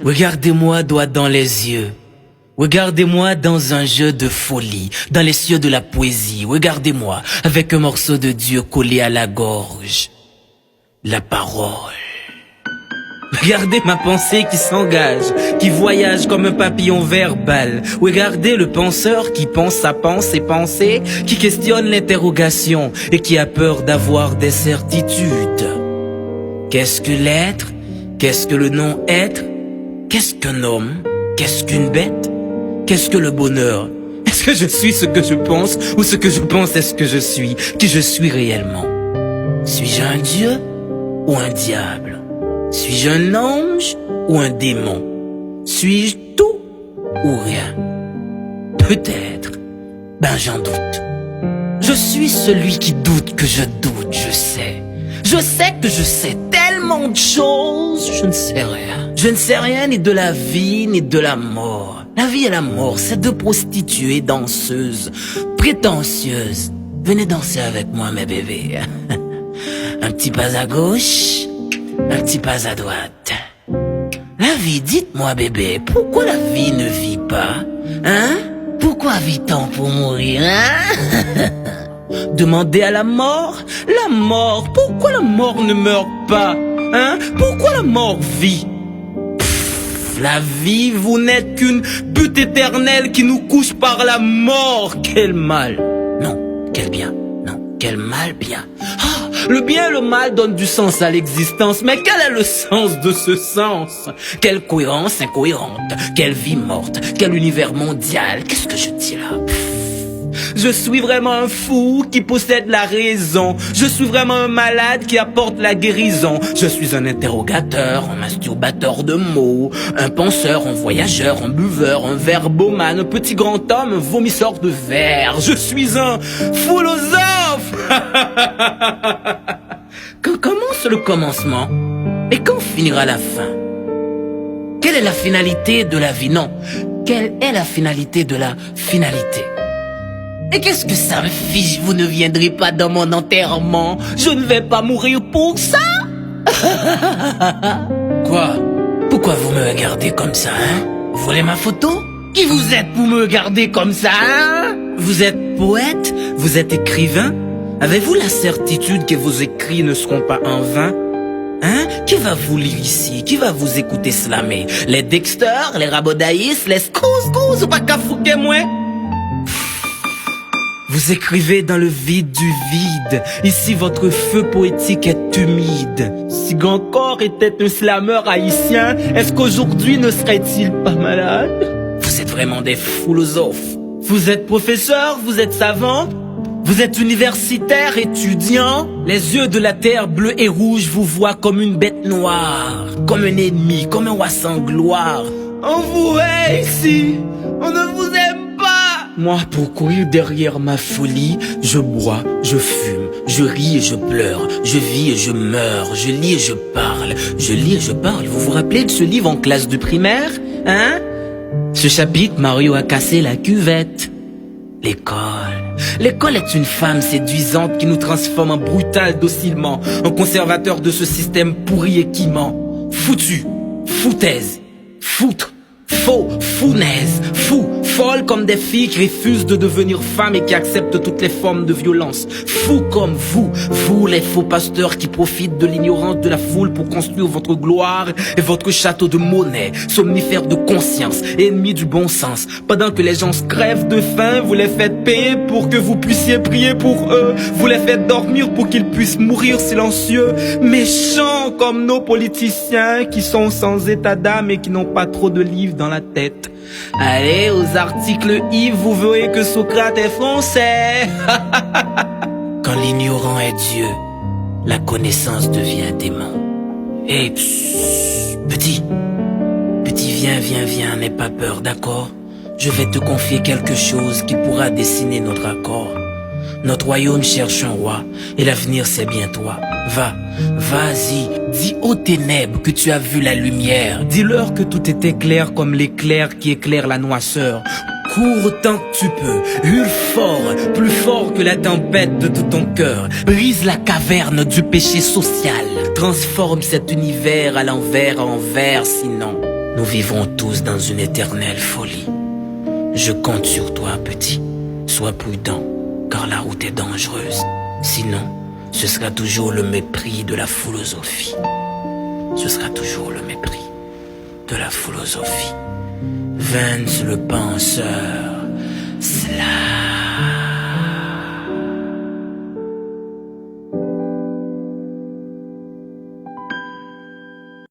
Regardez-moi droit dans les yeux. Regardez-moi dans un jeu de folie, dans les cieux de la poésie. Regardez-moi avec un morceau de Dieu collé à la gorge. La parole. Regardez ma pensée qui s'engage, qui voyage comme un papillon verbal. Regardez le penseur qui pense sa pensée, qui questionne l'interrogation et qui a peur d'avoir des certitudes. Qu'est-ce que l'être? Qu'est-ce que le non-être? Qu'est-ce qu'un homme? Qu'est-ce qu'une bête? Qu'est-ce que le bonheur? Est-ce que je suis ce que je pense ou ce que je pense est ce que je suis? Qui je suis réellement? Suis-je un dieu ou un diable? Suis-je un ange ou un démon? Suis-je tout ou rien? Peut-être. Ben j'en doute. Je suis celui qui doute que je doute, je sais. Je sais que je sais tellement de choses, je ne sais rien. Je ne sais rien ni de la vie ni de la mort. La vie et la mort, c'est deux prostituées danseuses, prétentieuses. Venez danser avec moi mes bébés. Un petit pas à gauche, un petit pas à droite. La vie, dites-moi bébé, pourquoi la vie ne vit pas? Hein? Pourquoi vit-on pour mourir, hein? Demandez à la mort, pourquoi la mort ne meurt pas? Hein? Pourquoi la mort vit? La vie, vous n'êtes qu'une butte éternelle qui nous couche par la mort. Quel mal. Non, quel bien. Non, quel mal bien. Ah, le bien et le mal donnent du sens à l'existence. Mais quel est le sens de ce sens? Quelle cohérence incohérente. Quelle vie morte. Quel univers mondial. Qu'est-ce que je dis là? Je suis vraiment un fou qui possède la raison. Je suis vraiment un malade qui apporte la guérison. Je suis un interrogateur, un masturbateur de mots, un penseur, un voyageur, un buveur, un verbomane, un petit grand homme, un vomisseur de verre. Je suis un philosophe. Quand commence le commencement et quand finira la fin? Quelle est la finalité de la vie? Non, quelle est la finalité de la finalité? Et qu'est-ce que ça me fiche? Vous ne viendrez pas dans mon enterrement. Je ne vais pas mourir pour ça. Quoi? Pourquoi vous me regardez comme ça, hein? Vous voulez ma photo? Qui vous êtes pour me regarder comme ça, hein? Vous êtes poète? Vous êtes écrivain? Avez-vous la certitude que vos écrits ne seront pas en vain? Hein? Qui va vous lire ici? Qui va vous écouter slammer? Les Dexter, les Rabodaïs, les Scouse ou pas qu'à fouquer moi? Vous écrivez dans le vide du vide. Ici, votre feu poétique est humide. Si Gancor était un slameur haïtien, est-ce qu'aujourd'hui ne serait-il pas malade? Vous êtes vraiment des philosophes. Vous êtes professeur, vous êtes savant, vous êtes universitaire, étudiant. Les yeux de la terre bleue et rouge vous voient comme une bête noire, comme un ennemi, comme un roi sans gloire. On vous hait ici, on ne vous aime. Moi, pour courir derrière ma folie, je bois, je fume, je ris et je pleure, je vis et je meurs, je lis et je parle, je lis et je parle. Vous vous rappelez de ce livre en classe de primaire? Hein? Ce chapitre, Mario a cassé la cuvette. L'école. L'école est une femme séduisante qui nous transforme en brutal docilement, en conservateur de ce système pourri et qui ment. Foutu, foutaise, foutre. Faux, founaise, fou, folle comme des filles qui refusent de devenir femmes et qui acceptent toutes les formes de violence. Fou comme vous les faux pasteurs qui profitent de l'ignorance de la foule pour construire votre gloire et votre château de monnaie, somnifères de conscience, ennemis du bon sens. Pendant que les gens se crèvent de faim, vous les faites payer pour que vous puissiez prier pour eux. Vous les faites dormir pour qu'ils puissent mourir silencieux. Méchants comme nos politiciens qui sont sans état d'âme et qui n'ont pas trop de livres dans la tête. Allez, aux articles Yves, vous verrez que Socrate est français. Quand l'ignorant est Dieu, la connaissance devient démon. Et petit, viens, n'aie pas peur, d'accord? Je vais te confier quelque chose qui pourra dessiner notre accord. Notre royaume cherche un roi, et l'avenir c'est bien toi. Vas-y, dis aux ténèbres que tu as vu la lumière. Dis-leur que tout était clair comme l'éclair qui éclaire la noirceur. Cours autant que tu peux, hurle fort, plus fort que la tempête de tout ton cœur. Brise la caverne du péché social. Transforme cet univers à l'envers en vert, sinon nous vivrons tous dans une éternelle folie. Je compte sur toi, petit. Sois prudent, car la route est dangereuse. Sinon, ce sera toujours le mépris de la philosophie. Ce sera toujours le mépris de la philosophie. Vance le penseur, Slime.